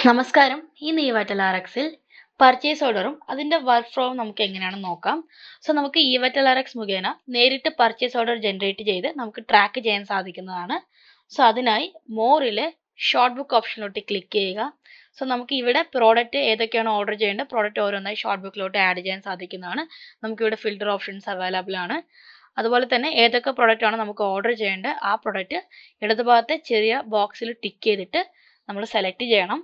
നമസ്കാരം. ഈ നീവാറ്റൽ ആർഎക്സിൽ പർച്ചേസ് ഓർഡറും അതിൻ്റെ വർക്ക് ഫ്ലോവും നമുക്ക് എങ്ങനെയാണെന്ന് നോക്കാം. നമുക്ക് ഈവാറ്റൽ ആർഎക്സ് മുഖേന നേരിട്ട് പർച്ചേസ് ഓർഡർ ജനറേറ്റ് ചെയ്ത് നമുക്ക് ട്രാക്ക് ചെയ്യാൻ സാധിക്കുന്നതാണ്. അതിനായി മോറിലെ ഷോർട്ട് ബുക്ക് ഓപ്ഷനിലോട്ട് ക്ലിക്ക് ചെയ്യുക. നമുക്ക് ഇവിടെ പ്രോഡക്റ്റ് ഏതൊക്കെയാണ് ഓർഡർ ചെയ്യേണ്ടത് പ്രോഡക്റ്റ് ഓരോന്നായി ഷോർട്ട് ബുക്കിലോട്ട് ആഡ് ചെയ്യാൻ സാധിക്കുന്നതാണ്. നമുക്കിവിടെ ഫിൽറ്റർ ഓപ്ഷൻസ് അവൈലബിൾ ആണ്. അതുപോലെ തന്നെ ഏതൊക്കെ പ്രോഡക്റ്റ് ആണ് നമുക്ക് ഓർഡർ ചെയ്യേണ്ടത് ആ പ്രോഡക്റ്റ് ഇടതുഭാഗത്തെ ചെറിയ ബോക്സിൽ ടിക്ക് ചെയ്തിട്ട് നമ്മൾ സെലക്ട് ചെയ്യണം.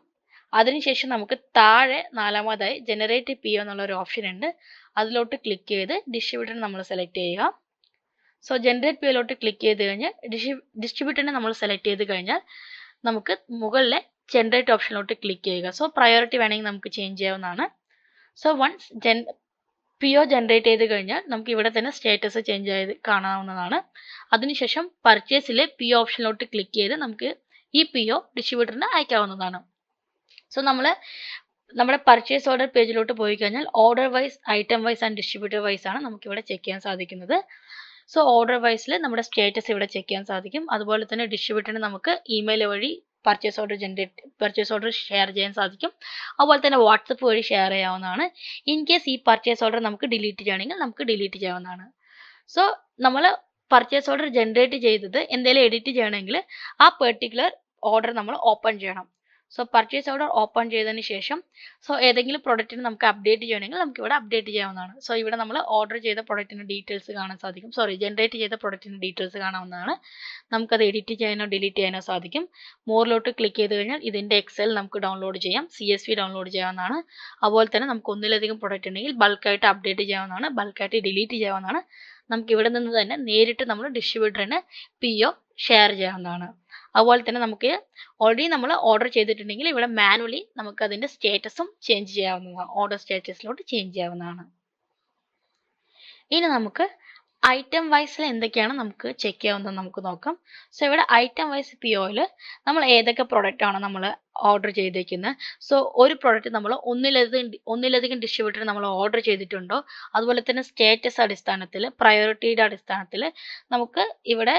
അതിനുശേഷം നമുക്ക് താഴെ നാലാമതായി ജനറേറ്റ് പി ഒ എന്നുള്ള ഒരു ഓപ്ഷൻ ഉണ്ട്. അതിലോട്ട് ക്ലിക്ക് ചെയ്ത് ഡിസ്ട്രിബ്യൂട്ടറിനെ നമ്മൾ സെലക്ട് ചെയ്യുക. ജനറേറ്റ് പി ഒയിലോട്ട് ക്ലിക്ക് ചെയ്ത് കഴിഞ്ഞാൽ ഡിസ്ട്രിബ്യൂട്ടറിനെ നമ്മൾ സെലക്ട് ചെയ്ത് കഴിഞ്ഞാൽ നമുക്ക് മുകളിലെ ജനറേറ്റ് ഓപ്ഷനിലോട്ട് ക്ലിക്ക് ചെയ്യുക. പ്രയോറിറ്റി വേണമെങ്കിൽ നമുക്ക് ചേഞ്ച് ചെയ്യാവുന്നതാണ്. വൺസ് പി ഒ ജനറേറ്റ് ചെയ്ത് കഴിഞ്ഞാൽ നമുക്ക് ഇവിടെ തന്നെ സ്റ്റേറ്റസ് ചേഞ്ച് ചെയ്ത് കാണാവുന്നതാണ്. അതിനുശേഷം പർച്ചേസിലെ പി ഒ ഓപ്ഷനിലോട്ട് ക്ലിക്ക് ചെയ്ത് നമുക്ക് ഈ പി ഒ ഡിസ്ട്രിബ്യൂട്ടറിന് അയക്കാവുന്നതാണ്. നമ്മുടെ പർച്ചേസ് ഓർഡർ പേജിലോട്ട് പോയി കഴിഞ്ഞാൽ order wise, item wise and distributor wise ആണ് നമുക്കിവിടെ ചെക്ക് ചെയ്യാൻ സാധിക്കുന്നത്. ഓർഡർ വൈസിൽ നമ്മുടെ സ്റ്റേറ്റസ് ഇവിടെ ചെക്ക് ചെയ്യാൻ സാധിക്കും. അതുപോലെ തന്നെ ഡിസ്ട്രിബ്യൂട്ടറിന് നമുക്ക് ഇമെയിൽ വഴി പർച്ചേസ് ഓർഡർ ഷെയർ ചെയ്യാൻ സാധിക്കും. അതുപോലെ തന്നെ വാട്സപ്പ് വഴി ഷെയർ ചെയ്യാവുന്നതാണ്. ഇൻ കേസ് ഈ പർച്ചേസ് ഓർഡർ നമുക്ക് ഡിലീറ്റ് ചെയ്യണമെങ്കിൽ നമുക്ക് ഡിലീറ്റ് ചെയ്യാവുന്നതാണ്. നമ്മൾ പർച്ചേസ് ഓർഡർ ജനറേറ്റ് ചെയ്തത് എന്തെങ്കിലും എഡിറ്റ് ചെയ്യണമെങ്കിൽ ആ പെർട്ടിക്കുലർ ഓർഡർ നമ്മൾ ഓപ്പൺ ചെയ്യണം. പർച്ചേസ് ഓർഡർ ഓപ്പൺ ചെയ്തതിന് ശേഷം ഏതെങ്കിലും പ്രൊഡക്റ്റിന് നമുക്ക് അപ്ഡേറ്റ് ചെയ്യണമെങ്കിൽ നമുക്ക് ഇവിടെ അപ്ഡേറ്റ് ചെയ്യാവുന്നതാണ്. ഇവിടെ നമ്മൾ ഓർഡർ ചെയ്ത പ്രൊഡക്റ്റിൻ്റെ ഡീറ്റെയിൽസ് കാണാൻ സാധിക്കും. ജനറേറ്റ് ചെയ്ത പ്രൊഡക്റ്റിൻ്റെ ഡീറ്റെയിൽസ് കാണാവുന്നതാണ്. നമുക്കത് എഡിറ്റ് ചെയ്യാനോ ഡിലീറ്റ് ചെയ്യാനോ സാധിക്കും. മോറിലോട്ട് ക്ലിക്ക് ചെയ്ത് കഴിഞ്ഞാൽ ഇതിൻ്റെ എക്സൽ നമുക്ക് ഡൗൺലോഡ് ചെയ്യാം. CSV ഡൗൺലോഡ് ചെയ്യാവുന്നതാണ്. അതുപോലെ തന്നെ നമുക്ക് ഒന്നിലധികം പ്രൊഡക്റ്റ് ഉണ്ടെങ്കിൽ ബൾക്കായിട്ട് അപ്ഡേറ്റ് ചെയ്യാവുന്നതാണ്, ബൾക്കായിട്ട് ഡിലീറ്റ് ചെയ്യാവുന്നതാണ്. നമുക്ക് ഇവിടെ നിന്ന് തന്നെ നേരിട്ട് നമ്മൾ ഡിസ്ട്രിബ്യൂട്ടറിന് PO ഷെയർ ചെയ്യാവുന്നതാണ്. അതുപോലെ തന്നെ നമുക്ക് ഓൾറെഡി നമ്മൾ ഓർഡർ ചെയ്തിട്ടുണ്ടെങ്കിൽ ഇവിടെ മാനുവലി നമുക്ക് അതിൻ്റെ സ്റ്റേറ്റസും ചേഞ്ച് ചെയ്യാവുന്നതാണ്. ഓർഡർ സ്റ്റാറ്റസിലോട്ട് ചേഞ്ച് ചെയ്യാവുന്നതാണ്. ഇനി നമുക്ക് ഐറ്റം വൈസിൽ എന്തൊക്കെയാണ് നമുക്ക് ചെക്ക് ചെയ്യാവുന്നത് നമുക്ക് നോക്കാം. ഇവിടെ ഐറ്റം വൈസ് POയിൽ നമ്മൾ ഏതൊക്കെ പ്രൊഡക്റ്റ് ആണ് നമ്മൾ ഓർഡർ ചെയ്തേക്കുന്നത്. ഒരു പ്രൊഡക്റ്റ് നമ്മൾ ഒന്നിലധികം ഡിസ്ട്രിബ്യൂട്ടർ നമ്മൾ ഓർഡർ ചെയ്തിട്ടുണ്ടോ, അതുപോലെ തന്നെ സ്റ്റേറ്റസ് അടിസ്ഥാനത്തിൽ, പ്രയോറിറ്റിയുടെ അടിസ്ഥാനത്തിൽ നമുക്ക് ഇവിടെ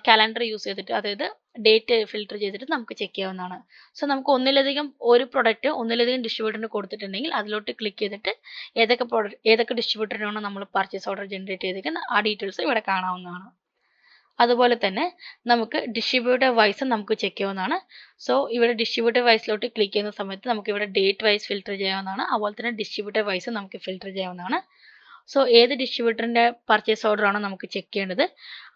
കലണ്ടർ യൂസ് ചെയ്തിട്ട്, അതായത് ഡേറ്റ് ഫിൽട്ടർ ചെയ്തിട്ട് നമുക്ക് ചെക്ക് ചെയ്യാവുന്നതാണ്. നമുക്ക് ഒരു പ്രൊഡക്റ്റ് ഒന്നിലധികം ഡിസ്ട്രിബ്യൂട്ടറിന് കൊടുത്തിട്ടുണ്ടെങ്കിൽ അതിലോട്ട് ക്ലിക്ക് ചെയ്തിട്ട് ഏതൊക്കെ ഡിസ്ട്രിബ്യൂട്ടറിനാണ് നമ്മൾ പർച്ചേസ് ഓർഡർ ജനറേറ്റ് ചെയ്തിരിക്കുന്നത് ആ ഡീറ്റെയിൽസ് ഇവിടെ കാണാവുന്നതാണ്. അതുപോലെ തന്നെ നമുക്ക് ഡിസ്ട്രിബ്യൂട്ടർ വൈസ് നമുക്ക് ചെക്ക് ചെയ്യാവുന്നതാണ്. ഇവിടെ ഡിസ്ട്രിബ്യൂട്ടർ വൈസിലോട്ട് ക്ലിക്ക് ചെയ്യുന്ന സമയത്ത് നമുക്ക് ഇവിടെ ഡേറ്റ് വൈസ് ഫിൽട്ടർ ചെയ്യാവുന്നതാണ്. അതുപോലെ തന്നെ ഡിസ്ട്രിബ്യൂട്ടർ വൈസ് നമുക്ക് ഫിൽട്ടർ ചെയ്യാവുന്നതാണ്. ഏത് ഡിസ്ട്രിബ്യൂട്ടറിൻ്റെ പർച്ചേസ് ഓർഡർ ആണോ നമുക്ക് ചെക്ക് ചെയ്യേണ്ടത്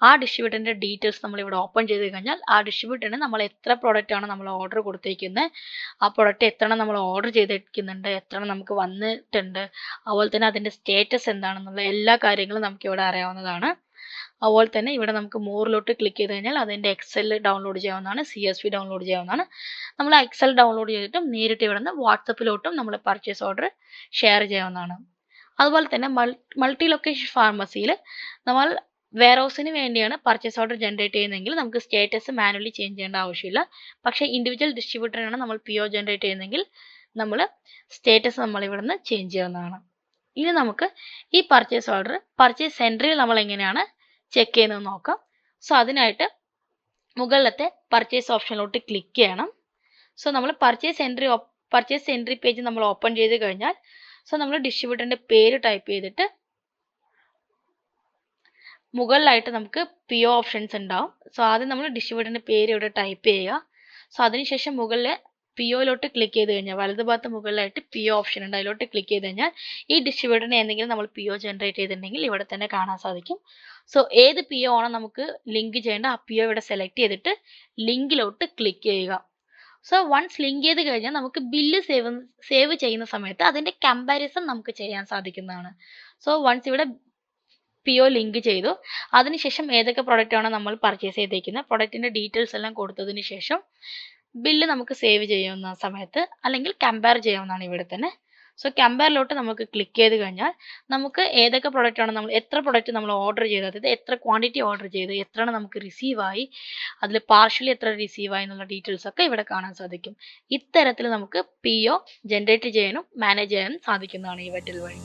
ആ ഡിസ്ട്രിബ്യൂട്ടറിൻ്റെ ഡീറ്റെയിൽസ് നമ്മൾ ഇവിടെ ഓപ്പൺ ചെയ്ത് കഴിഞ്ഞാൽ ആ ഡിസ്ട്രിബ്യൂട്ടറിന് നമ്മൾ എത്ര പ്രോഡക്റ്റ് ആണ് നമ്മൾ ഓർഡർ കൊടുത്തിരിക്കുന്നത്, ആ പ്രോഡക്റ്റ് എത്ര നമ്മൾ ഓർഡർ ചെയ്തിരിക്കുന്നുണ്ട്, എത്ര നമുക്ക് വന്നിട്ടുണ്ട്, അതുപോലെ തന്നെ അതിൻ്റെ സ്റ്റേറ്റസ് എന്താണെന്നുള്ള എല്ലാ കാര്യങ്ങളും നമുക്ക് ഇവിടെ അറിയാവുന്നതാണ്. അതുപോലെ തന്നെ ഇവിടെ നമുക്ക് മോറിലോട്ട് ക്ലിക്ക് ചെയ്ത് കഴിഞ്ഞാൽ അതിൻ്റെ എക്സൽ ഡൗൺലോഡ് ചെയ്യാവുന്നതാണ്, CSV ഡൗൺലോഡ് ചെയ്യാവുന്നതാണ്. നമ്മൾ എക്സൽ ഡൗൺലോഡ് ചെയ്തിട്ടും നേരിട്ട് ഇവിടെ നിന്ന് വാട്സപ്പിലോട്ടും നമ്മൾ പർച്ചേസ് ഓർഡർ ഷെയർ ചെയ്യാവുന്നതാണ്. അതുപോലെ തന്നെ മൾട്ടി ലൊക്കേഷൻ ഫാർമസിയിൽ നമ്മൾ വെയർഹൗസിന് വേണ്ടിയാണ് പർച്ചേസ് ഓർഡർ ജനറേറ്റ് ചെയ്യുന്നതെങ്കിൽ നമുക്ക് സ്റ്റേറ്റസ് മാനുവലി ചേഞ്ച് ചെയ്യേണ്ട ആവശ്യമില്ല. പക്ഷേ ഇൻഡിവിജ്വൽ ഡിസ്ട്രിബ്യൂട്ടറിനാണ് നമ്മൾ PO ജനറേറ്റ് ചെയ്യുന്നതെങ്കിൽ നമ്മൾ സ്റ്റേറ്റസ് നമ്മൾ ഇവിടെ നിന്ന് ചേഞ്ച് ചെയ്യാവുന്നതാണ്. ഇനി നമുക്ക് ഈ പർച്ചേസ് ഓർഡർ പർച്ചേസ് സെൻറ്ററിൽ നമ്മൾ എങ്ങനെയാണ് ചെക്ക് ചെയ്യുന്നത് നോക്കാം. അതിനായിട്ട് മുകളിലത്തെ പർച്ചേസ് ഓപ്ഷനിലോട്ട് ക്ലിക്ക് ചെയ്യണം. നമ്മൾ പർച്ചേസ് എൻട്രി പേജ് നമ്മൾ ഓപ്പൺ ചെയ്ത് കഴിഞ്ഞാൽ നമ്മൾ ഡിസ്ട്രിബ്യൂട്ടറിൻ്റെ പേര് ടൈപ്പ് ചെയ്തിട്ട് മുകളിലായിട്ട് നമുക്ക് PO ഓപ്ഷൻസ് ഉണ്ടാവും. ആദ്യം നമ്മൾ ഡിസ്ട്രിബ്യൂട്ടറിൻ്റെ പേര് ഇവിടെ ടൈപ്പ് ചെയ്യുക. അതിനുശേഷം മുകളിൽ POയിലോട്ട് ക്ലിക്ക് ചെയ്ത് കഴിഞ്ഞാൽ വലതുഭാഗത്ത് മുകളിലായിട്ട് PO ഓപ്ഷൻ ഉണ്ട്, അതിലോട്ട് ക്ലിക്ക് ചെയ്ത് കഴിഞ്ഞാൽ ഈ ഡിസ്ട്രിബ്യൂട്ടറിന് എന്തെങ്കിലും നമ്മൾ PO ജനറേറ്റ് ചെയ്തിട്ടുണ്ടെങ്കിൽ ഇവിടെ തന്നെ കാണാൻ സാധിക്കും. ഏത് PO ആണോ നമുക്ക് ലിങ്ക് ചെയ്യേണ്ട ആ PO ഇവിടെ സെലക്ട് ചെയ്തിട്ട് ലിങ്കിലോട്ട് ക്ലിക്ക് ചെയ്യുക. വൺസ് ലിങ്ക് ചെയ്ത് കഴിഞ്ഞാൽ നമുക്ക് ബില്ല് സേവ് ചെയ്യുന്ന സമയത്ത് അതിൻ്റെ കമ്പാരിസൺ നമുക്ക് ചെയ്യാൻ സാധിക്കുന്നതാണ്. വൺസ് ഇവിടെ PO ലിങ്ക് ചെയ്തു, അതിനുശേഷം ഏതൊക്കെ പ്രൊഡക്റ്റ് ആണോ നമ്മൾ പർച്ചേസ് ചെയ്തേക്കുന്നത് പ്രൊഡക്റ്റിൻ്റെ ഡീറ്റെയിൽസ് എല്ലാം കൊടുത്തതിന് ശേഷം ബില്ല് നമുക്ക് സേവ് ചെയ്യുന്ന സമയത്ത് അല്ലെങ്കിൽ കമ്പയർ ചെയ്യാവുന്നതാണ് ഇവിടെ തന്നെ. കമ്പയറിലോട്ട് നമുക്ക് ക്ലിക്ക് ചെയ്ത് കഴിഞ്ഞാൽ നമുക്ക് ഏതൊക്കെ പ്രൊഡക്റ്റ് ആണ് നമ്മൾ എത്ര പ്രൊഡക്റ്റ് നമ്മൾ ഓർഡർ ചെയ്തത്, അതായത് എത്ര ക്വാണ്ടിറ്റി ഓർഡർ ചെയ്ത്, എത്രയാണ് നമുക്ക് റിസീവ് ആയി, അതിൽ പാർഷ്യലി എത്ര റിസീവ് ആയി എന്നുള്ള ഡീറ്റെയിൽസ് ഒക്കെ ഇവിടെ കാണാൻ സാധിക്കും. ഇത്തരത്തിൽ നമുക്ക് PO ജനറേറ്റ് ചെയ്യാനും മാനേജ് ചെയ്യാനും സാധിക്കുന്നതാണ് ഈ വെറ്റൽ വഴി.